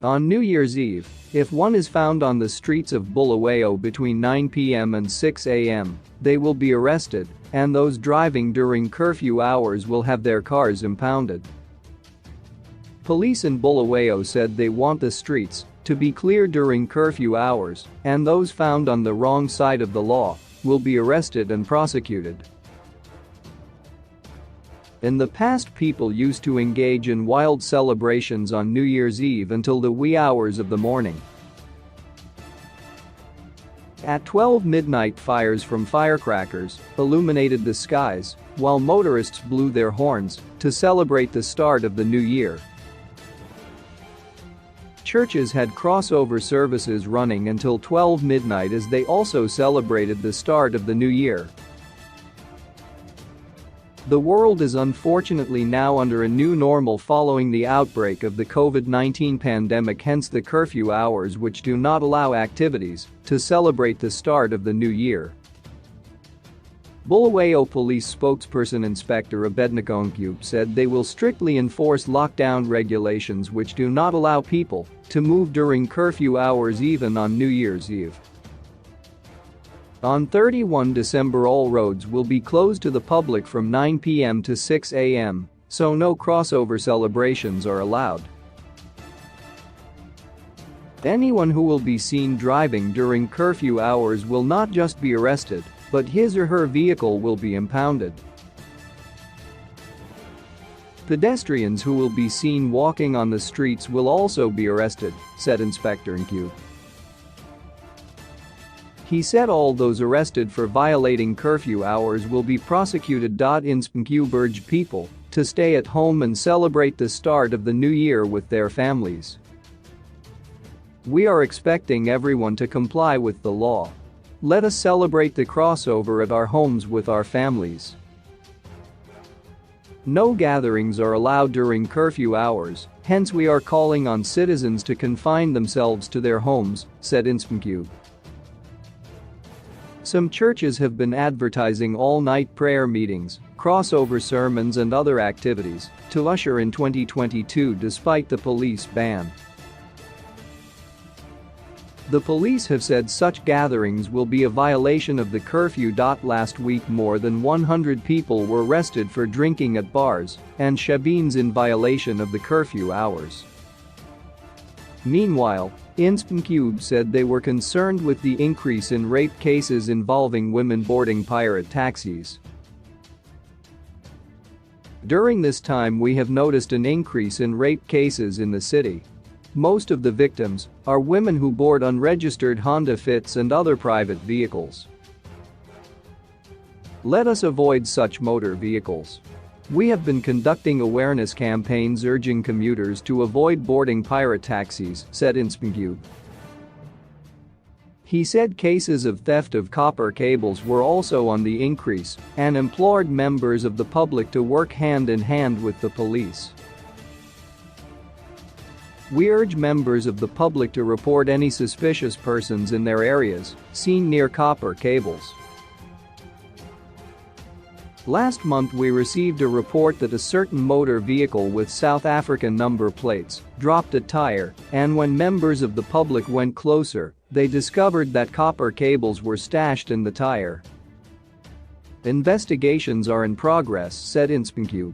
On New Year's Eve, if one is found on the streets of Bulawayo between 9 p.m. and 6 a.m., they will be arrested, and those driving during curfew hours will have their cars impounded. Police in Bulawayo said they want the streets to be clear during curfew hours, and those found on the wrong side of the law will be arrested and prosecuted. In the past, people used to engage in wild celebrations on New Year's Eve until the wee hours of the morning. At 12 midnight, fires from firecrackers illuminated the skies, while motorists blew their horns to celebrate the start of the new year. Churches had crossover services running until 12 midnight as they also celebrated the start of the new year. The world is unfortunately now under a new normal following the outbreak of the COVID-19 pandemic, hence the curfew hours, which do not allow activities to celebrate the start of the new year. Bulawayo Police spokesperson Inspector Abednego said they will strictly enforce lockdown regulations which do not allow people to move during curfew hours even on New Year's Eve. On 31 December, all roads will be closed to the public from 9 p.m. to 6 a.m., so no crossover celebrations are allowed. Anyone who will be seen driving during curfew hours will not just be arrested, but his or her vehicle will be impounded. Pedestrians who will be seen walking on the streets will also be arrested, said Inspector Nq. He said all those arrested for violating curfew hours will be prosecuted. Inspector urged people to stay at home and celebrate the start of the new year with their families. We are expecting everyone to comply with the law. Let us celebrate the crossover at our homes with our families. No gatherings are allowed during curfew hours, hence we are calling on citizens to confine themselves to their homes, said Inspector. Some churches have been advertising all-night prayer meetings, crossover sermons and other activities to usher in 2022 despite the police ban. The police have said such gatherings will be a violation of the curfew. Last week, more than 100 people were arrested for drinking at bars and shebeens in violation of the curfew hours. Meanwhile, Inspector said they were concerned with the increase in rape cases involving women boarding pirate taxis. During this time, we have noticed an increase in rape cases in the city. Most of the victims are women who board unregistered Honda Fits and other private vehicles. Let us avoid such motor vehicles. We have been conducting awareness campaigns urging commuters to avoid boarding pirate taxis, said Inspector. He said cases of theft of copper cables were also on the increase and implored members of the public to work hand in hand with the police. We urge members of the public to report any suspicious persons in their areas seen near copper cables. Last month, we received a report that a certain motor vehicle with South African number plates dropped a tire, and when members of the public went closer, they discovered that copper cables were stashed in the tire. Investigations are in progress, said Inspector.